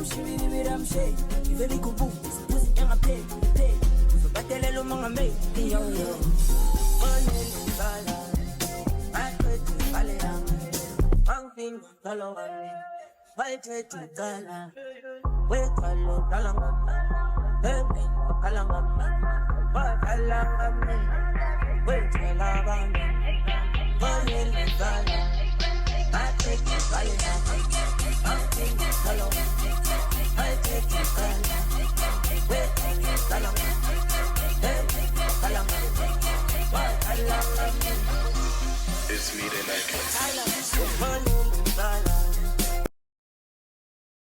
shibini biramshe iveli kubu sipusi nyanga pay uzobatelela mga mate yo manele ngala akwethu balera angting kalongani bayethu kala wekhalo kalangami engin kalangami bakalangami wethela bami manele ngala akwethu balera angting kalongani bayethu kala wekhalo kalangami engin kalangami bakalangami. It's me tonight.